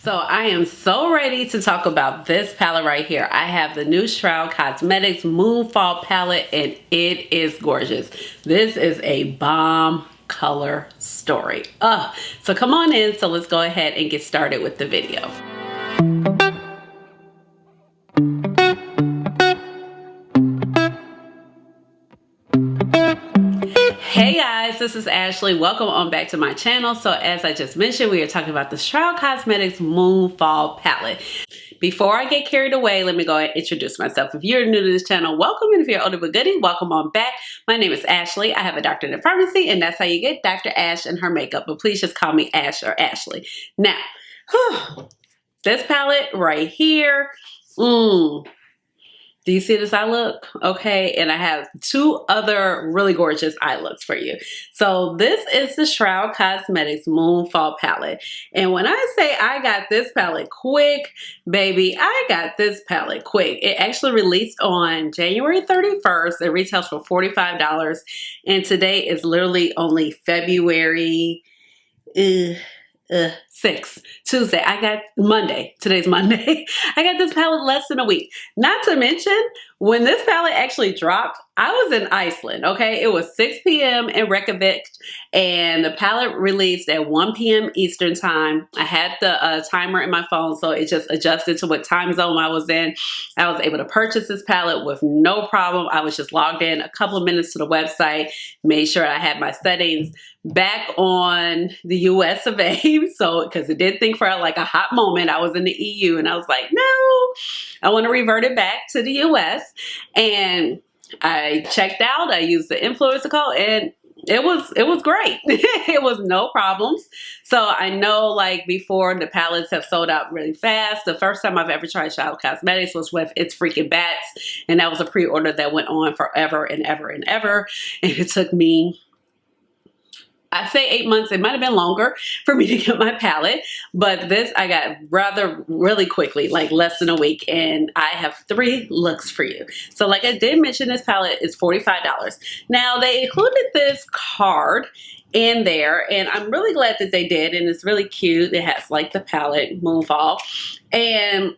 So I am so ready to talk about this palette right here. I have the new Shroud Cosmetics Moonfall palette and it is gorgeous. This is a bomb color story. So come on in, so let's go ahead and get started with the video. Hey guys, this is Ashley. Welcome on back to my channel. So as I just mentioned, we are talking about the Shroud Cosmetics Moonfall palette. Before I get carried away, let me go ahead and introduce myself. If you're new to this channel, welcome. And if you're older but goodie, welcome on back. My name is Ashley. I have a doctorate in pharmacy, and that's how you get Dr. Ash and her makeup. But please just call me Ash or Ashley. Now, this palette right here, do you see this eye look? Okay, and I have two other really gorgeous eye looks for you. So this is the Shroud Cosmetics Moonfall palette. And when I say I got this palette quick, baby, I got this palette quick. It actually released on January 31st. It retails for $45. And today is literally only February 6th, Tuesday. I got Monday. Today's Monday. I got this palette less than a week. Not to mention, when this palette actually dropped, I was in Iceland, okay? It was 6 p.m. in Reykjavik, and the palette released at 1 p.m. Eastern time. I had the timer in my phone, so it just adjusted to what time zone I was in. I was able to purchase this palette with no problem. I was just logged in a couple of minutes to the website, made sure I had my settings back on the US of A, so because it did think for like a hot moment I was in the EU, and I was like, no, I want to revert it back to the US. And I checked out. I used the influencer code, and it was great. It was no problems. So I know, like, before, the palettes have sold out really fast. The first time I've ever tried Shroud Cosmetics was with It's Freaking Bats, and that was a pre-order that went on forever and ever and ever. And it took me, I say 8 months, it might have been longer for me to get my palette, but this I got really quickly, like less than a week, and I have 3 looks for you. So like I did mention, this palette is $45. Now they included this card in there, and I'm really glad that they did, and it's really cute. It has like the palette Moonfall, and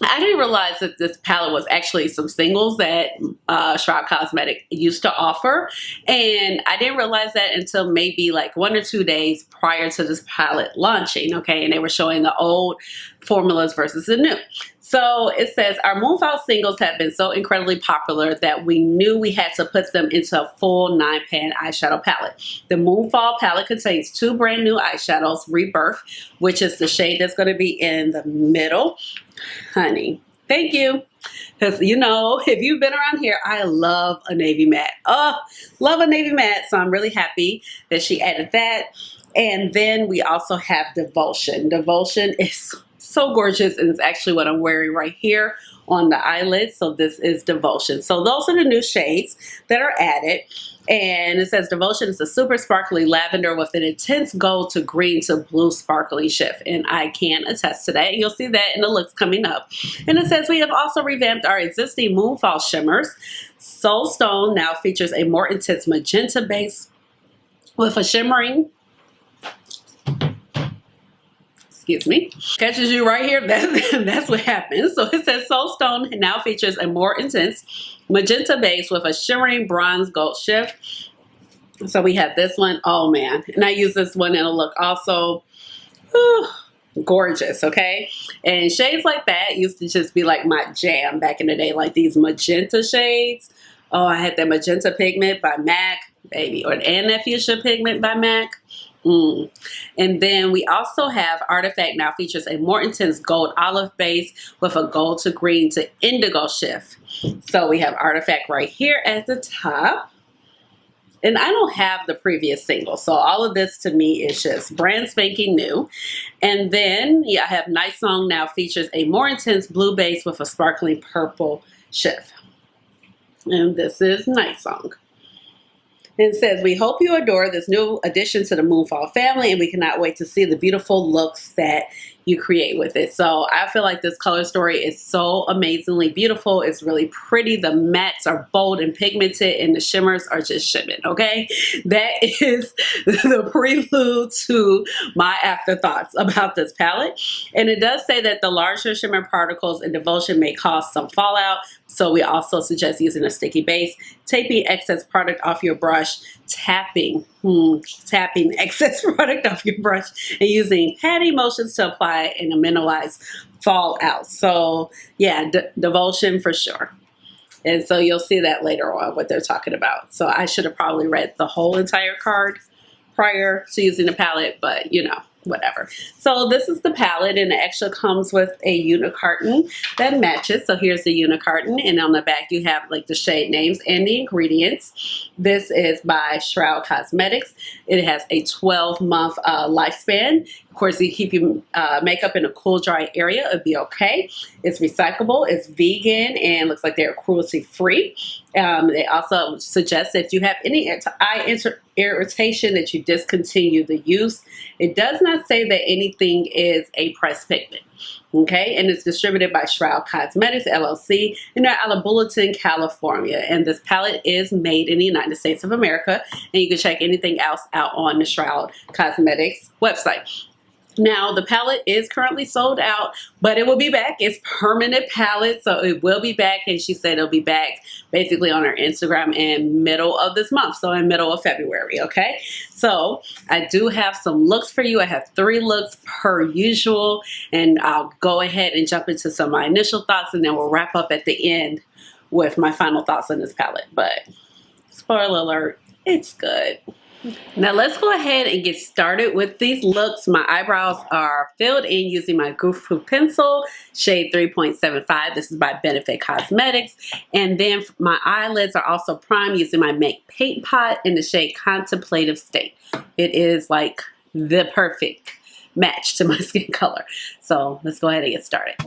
I didn't realize that this palette was actually some singles that Shroud Cosmetics used to offer. And I didn't realize that until maybe like 1 or 2 days prior to this palette launching, okay? And they were showing the old formulas versus the new. So it says, our Moonfall singles have been so incredibly popular that we knew we had to put them into a full 9-pan eyeshadow palette. The Moonfall palette contains 2 brand new eyeshadows, Rebirth, which is the shade that's going to be in the middle. Honey, thank you. Because, you know, if you've been around here, I love a navy matte. Oh, love a navy matte. So I'm really happy that she added that. And then we also have Devotion. Devotion is so gorgeous, and it's actually what I'm wearing right here on the eyelids. So this is Devotion. So those are the new shades that are added. And it says Devotion is a super sparkly lavender with an intense gold to green to blue sparkly shift. And I can attest to that. You'll see that in the looks coming up. And it says we have also revamped our existing Moonfall shimmers. Soul Stone now features a more intense magenta base with a shimmering, excuse me, catches you right here. That's what happens. So it says Soul Stone now features a more intense magenta base with a shimmering bronze gold shift. So we have this one. Oh man. And I use this one in a look also. Gorgeous, okay? And shades like that used to just be like my jam back in the day, like these magenta shades. Oh, I had that magenta pigment by MAC, baby, and that fuchsia pigment by MAC. And then we also have Artifact now features a more intense gold olive base with a gold to green to indigo shift. So we have Artifact right here at the top. And I don't have the previous single, so all of this to me is just brand spanking new. And then I have Night Song now features a more intense blue base with a sparkling purple shift. And this is Night Song. It says, we hope you adore this new addition to the Moonfall family, and we cannot wait to see the beautiful looks that you create with it. So I feel like this color story is so amazingly beautiful. It's really pretty. The mattes are bold and pigmented, and the shimmers are just shimming, okay? That is the prelude to my afterthoughts about this palette. And it does say that the larger shimmer particles in Devotion may cause some fallout, so we also suggest using a sticky base, taping excess product off your brush, tapping excess product off your brush, and using patting motions to apply and minimize fallout. So yeah, Devotion for sure. And so you'll see that later on what they're talking about. So I should have probably read the whole entire card prior to using the palette, but you know, whatever. So this is the palette, and it actually comes with a unit carton that matches. So here's the unit carton, and on the back you have like the shade names and the ingredients. This is by Shroud Cosmetics. It has a 12-month lifespan. Of course, you keep your makeup in a cool, dry area, it'll be okay. It's recyclable, it's vegan, and looks like they're cruelty-free. They also suggest that if you have any eye irritation that you discontinue the use. It does not say that anything is a pressed pigment. Okay, and it's distributed by Shroud Cosmetics LLC, and they're out of Bulletin, California. And this palette is made in the United States of America, and you can check anything else out on the Shroud Cosmetics website. Now, the palette is currently sold out, but it will be back. It's permanent palette, so it will be back. And she said it'll be back basically on her Instagram in middle of this month, so in middle of February, okay? So I do have some looks for you. I have 3 looks per usual, and I'll go ahead and jump into some of my initial thoughts, and then we'll wrap up at the end with my final thoughts on this palette. But spoiler alert, it's good. Now let's go ahead and get started with these looks. My eyebrows are filled in using my Goof Proof pencil, shade 3.75. This is by Benefit Cosmetics. And then my eyelids are also primed using my Make Paint Pot in the shade Contemplative State. It is like the perfect match to my skin color. So let's go ahead and get started.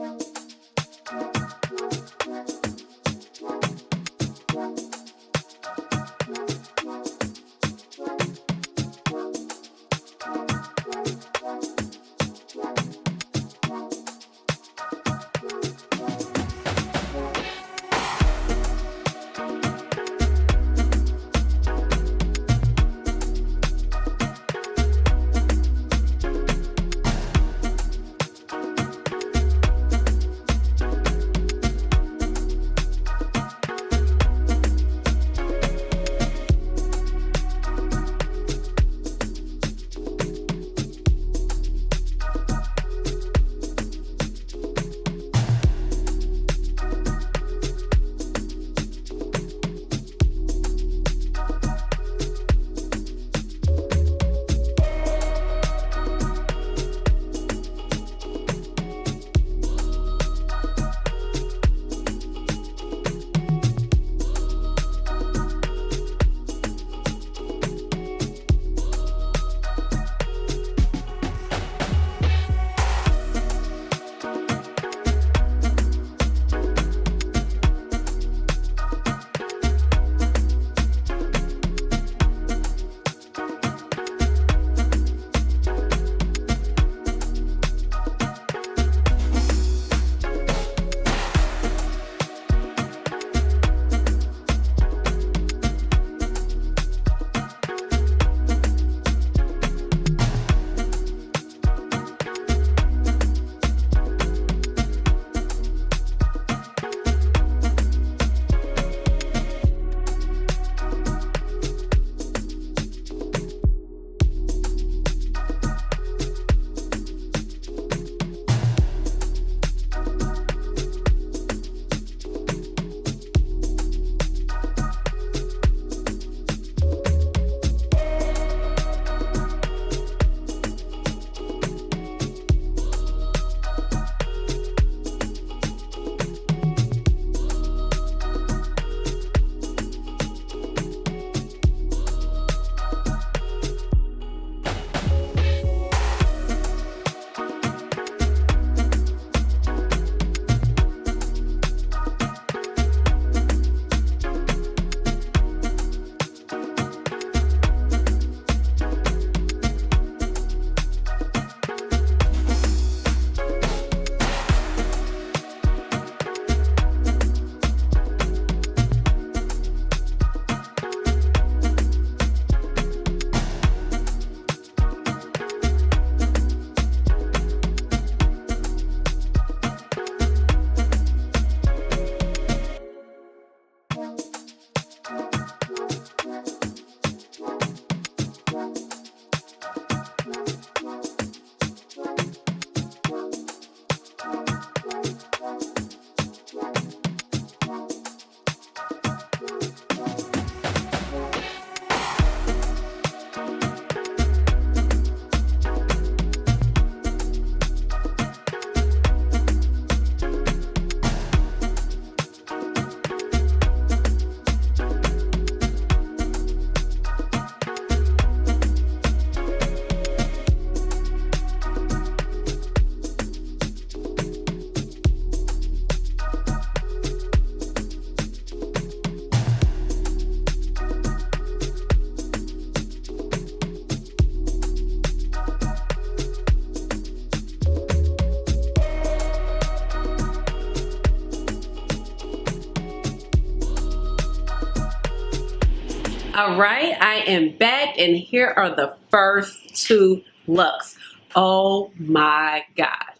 All right, I am back and here are the first two looks. Oh my God.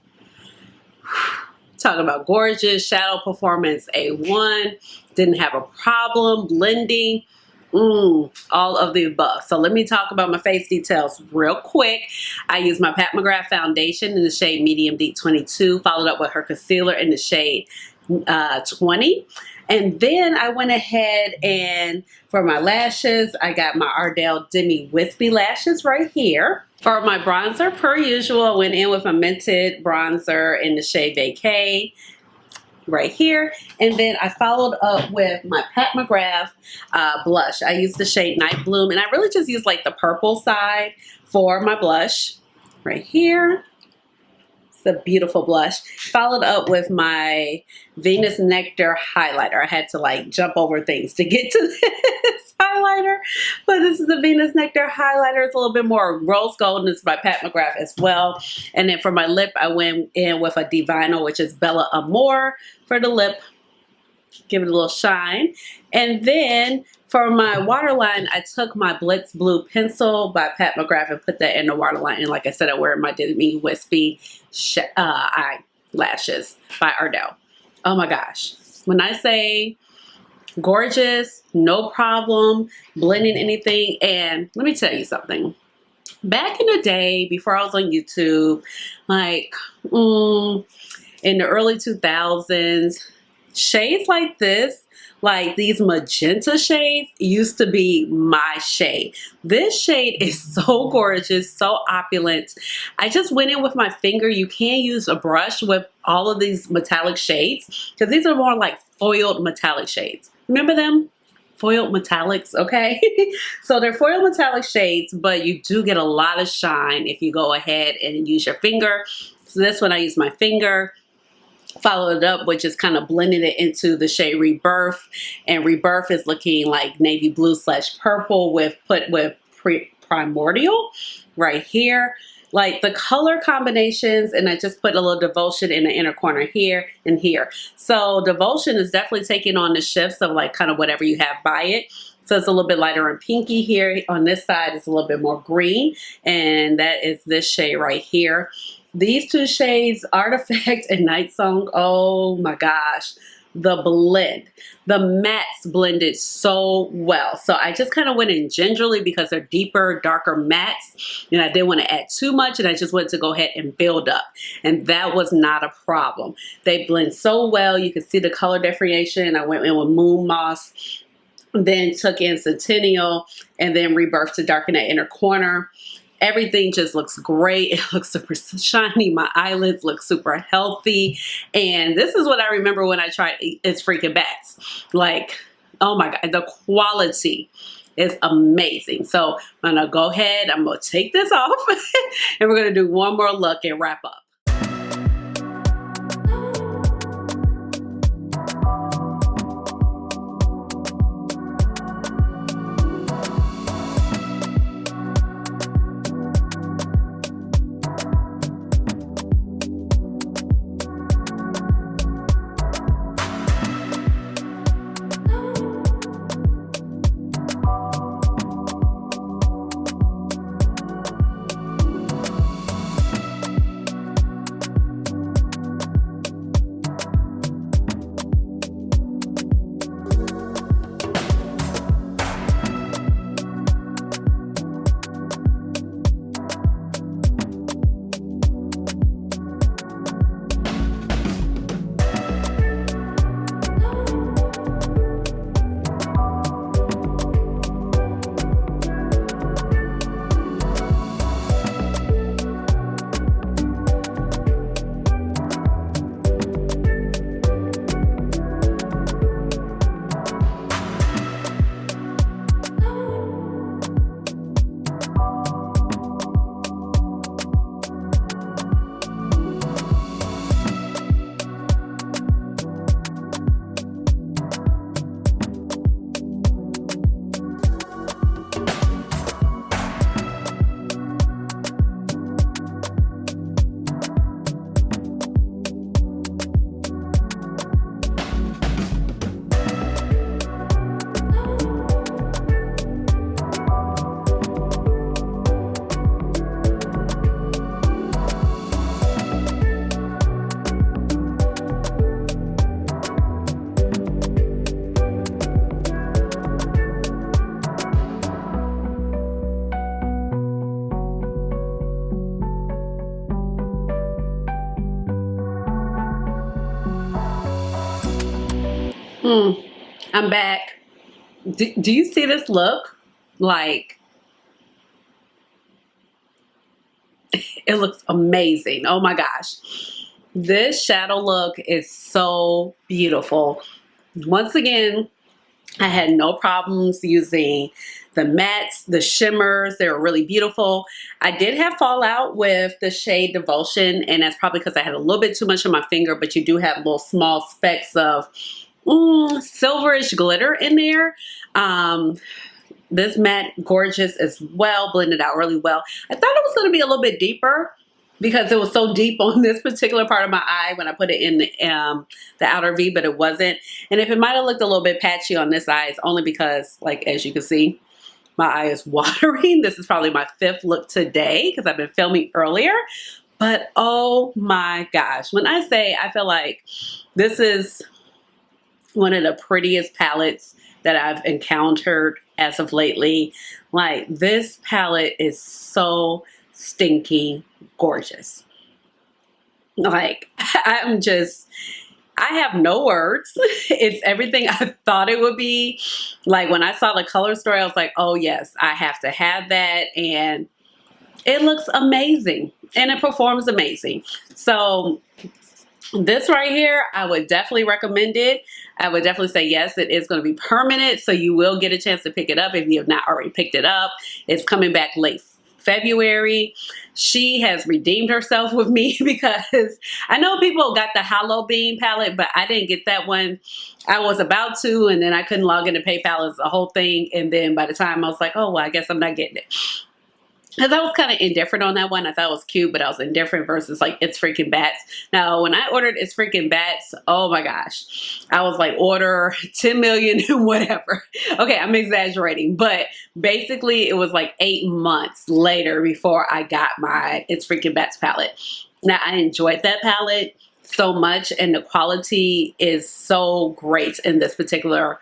Talking about gorgeous, shadow performance A1, didn't have a problem blending, all of the above. So let me talk about my face details real quick. I used my Pat McGrath foundation in the shade Medium Deep 22, followed up with her concealer in the shade 20. And then I went ahead and for my lashes, I got my Ardell Demi Wispy lashes right here. For my bronzer, per usual, I went in with a Mented bronzer in the shade Vacay right here. And then I followed up with my Pat McGrath blush. I used the shade Night Bloom, and I really just used like the purple side for my blush right here. A beautiful blush, followed up with my Venus Nectar highlighter. I had to like jump over things to get to this highlighter, but this is the Venus Nectar highlighter. It's a little bit more rose gold, and it's by Pat McGrath as well. And then for my lip, I went in with a Divino, which is Bella Amore for the lip. Give it a little shine. And then for my waterline, I took my Blitz Blue pencil by Pat McGrath and put that in the waterline. And like I said, I wear my Demi Wispy eyelashes by Ardell. Oh my gosh. When I say gorgeous, no problem blending anything. And let me tell you something. Back in the day, before I was on YouTube, like in the early 2000s, shades like this, like these magenta shades, used to be my shade. This shade is so gorgeous, so opulent. I just went in with my finger. You can use a brush with all of these metallic shades because these are more like foiled metallic shades. Remember them? Foiled metallics, okay? So they're foiled metallic shades, but you do get a lot of shine if you go ahead and use your finger. So this one I use my finger. Followed it up with just kind of blending it into the shade Rebirth, and Rebirth is looking like navy blue / purple with Primordial right here. Like the color combinations, and I just put a little Devotion in the inner corner here and here. So Devotion is definitely taking on the shifts of like kind of whatever you have by it. So it's a little bit lighter and pinky here. On this side, it's a little bit more green, and that is this shade right here. These two shades, Artifact and Night Song, oh my gosh, the blend. The mattes blended so well. So I just kind of went in gingerly because they're deeper, darker mattes, and I didn't want to add too much, and I just wanted to go ahead and build up, and that was not a problem. They blend so well. You can see the color differentiation. I went in with Moon Moss, then took in Centennial, and then Rebirth to darken that inner corner. Everything just looks great. It looks super shiny. My eyelids look super healthy. And this is what I remember when I tried It's Freaking Bats. Like, oh my God, the quality is amazing. So I'm gonna go ahead, I'm gonna take this off and we're gonna do one more look and wrap up. I'm back. Do you see this look? Like, it looks amazing. Oh my gosh. This shadow look is so beautiful. Once again, I had no problems using the mattes, the shimmers. They were really beautiful. I did have fallout with the shade Devotion, and that's probably because I had a little bit too much on my finger, but you do have little small specks of silverish glitter in there. This matte, gorgeous as well, blended out really well. I thought it was going to be a little bit deeper because it was so deep on this particular part of my eye when I put it in the outer V, but it wasn't. And if it might have looked a little bit patchy on this eye, it's only because, like, as you can see, my eye is watering. This is probably my 5th look today because I've been filming earlier. But oh my gosh, when I say I feel like this is one of the prettiest palettes that I've encountered as of lately. Like, this palette is so stinking gorgeous. Like, I have no words. It's everything I thought it would be. Like, when I saw the color story, I was like, oh yes, I have to have that. And it looks amazing and it performs amazing. So this right here, I would definitely recommend it. I would definitely say yes, it is going to be permanent. So you will get a chance to pick it up if you have not already picked it up. It's coming back late February. She has redeemed herself with me because I know people got the Hollow Beam palette, but I didn't get that one. I was about to, and then I couldn't log into PayPal. It's the whole thing. And then by the time I was like, oh, well, I guess I'm not getting it. Because I was kind of indifferent on that one. I thought it was cute, but I was indifferent versus like It's Freaking Bats. Now, when I ordered It's Freaking Bats, oh my gosh. I was like, order 10 million and whatever. Okay, I'm exaggerating. But basically, it was like 8 months later before I got my It's Freaking Bats palette. Now, I enjoyed that palette so much, and the quality is so great in this particular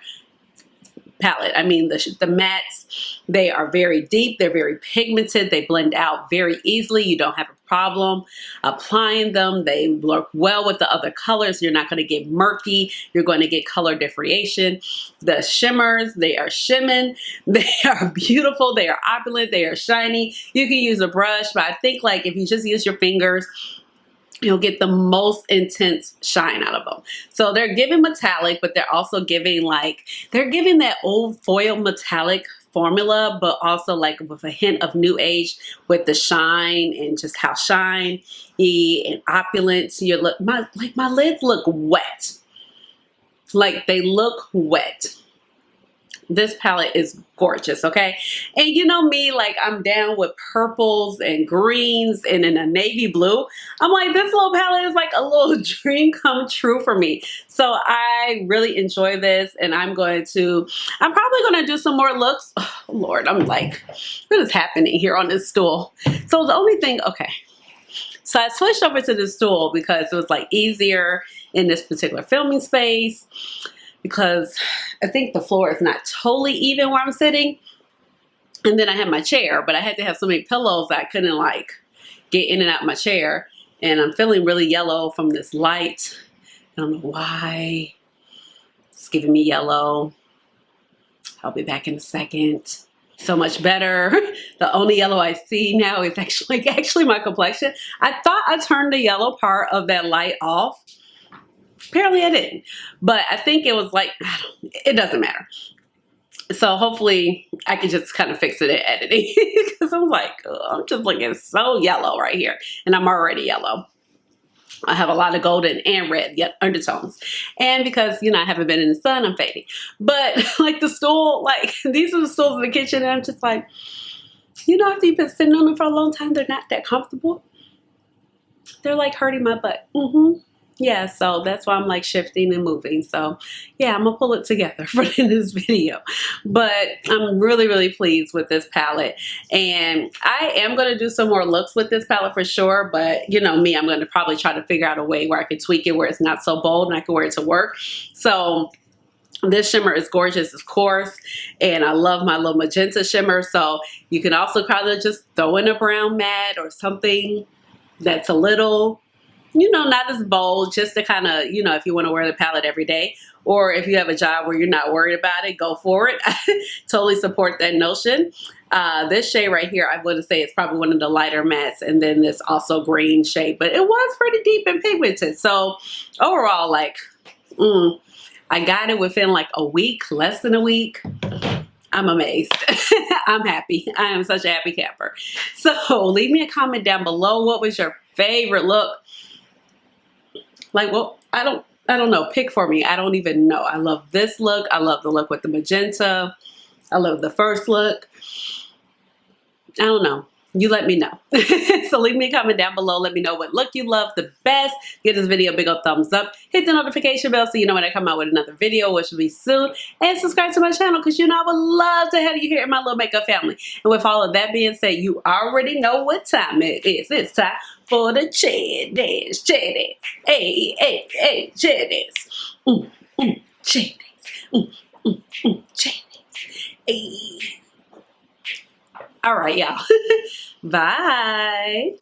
palette. I mean, the mattes, they are very deep. They're very pigmented. They blend out very easily. You don't have a problem applying them. They work well with the other colors. You're not going to get murky. You're going to get color differentiation. The shimmers, they are shimming. They are beautiful. They are opulent. They are shiny. You can use a brush, but I think like if you just use your fingers, you'll get the most intense shine out of them. So they're giving metallic, but they're also giving they're giving that old foil metallic formula, but also like with a hint of new age with the shine and just how shiny and opulent my lids look wet. Like, they look wet. This palette is gorgeous, okay? And you know me, like, I'm down with purples and greens and in a navy blue. I'm like, this little palette is like a little dream come true for me. So I really enjoy this, and I'm probably going to do some more looks. Oh, Lord, I'm like, what is happening here on this stool? So the only thing, okay. So I switched over to this stool because it was like easier in this particular filming space, because I think the floor is not totally even where I'm sitting. And then I had my chair, but I had to have so many pillows that I couldn't like get in and out of my chair. And I'm feeling really yellow from this light. I don't know why. It's giving me yellow. I'll be back in a second. So much better. The only yellow I see now is actually my complexion. I thought I turned the yellow part of that light off. Apparently I didn't, but I think it was like, it doesn't matter. So hopefully I can just kind of fix it in editing because I'm like, I'm just looking so yellow right here, and I'm already yellow. I have a lot of golden and red undertones, and because, you know, I haven't been in the sun, I'm fading. But like the stool, like these are the stools in the kitchen, and I'm just like, you know, after you've been sitting on them for a long time, they're not that comfortable. They're like hurting my butt. Yeah, so that's why I'm like shifting and moving. So yeah, I'm gonna pull it together for this video. But I'm really, really pleased with this palette. And I am gonna do some more looks with this palette for sure. But you know me, I'm gonna probably try to figure out a way where I can tweak it where it's not so bold and I can wear it to work. So this shimmer is gorgeous, of course, and I love my little magenta shimmer. So you can also kind of just throw in a brown matte or something that's a little you know, not as bold, just to kind of, you know, if you want to wear the palette every day, or if you have a job where you're not worried about it, go for it. Totally support that notion. This shade right here, I would say it's probably one of the lighter mattes, and then this also green shade, but it was pretty deep and pigmented. So overall, like, I got it within like a week, less than a week. I'm amazed. I'm happy. I am such a happy camper. So leave me a comment down below. What was your favorite look? Like, well, I don't know. Pick for me. I don't even know. I love this look. I love the look with the magenta. I love the first look. I don't know. You let me know. So leave me a comment down below. Let me know what look you love the best. Give this video a big old thumbs up. Hit the notification bell so you know when I come out with another video, which will be soon. And subscribe to my channel because you know I would love to have you here in my little makeup family. And with all of that being said, you already know what time it is. It's time for the chair dance. Chair dance. Hey, hey, hey, chair dance. Chair dance. Chair dance. Hey. All right, y'all. Bye.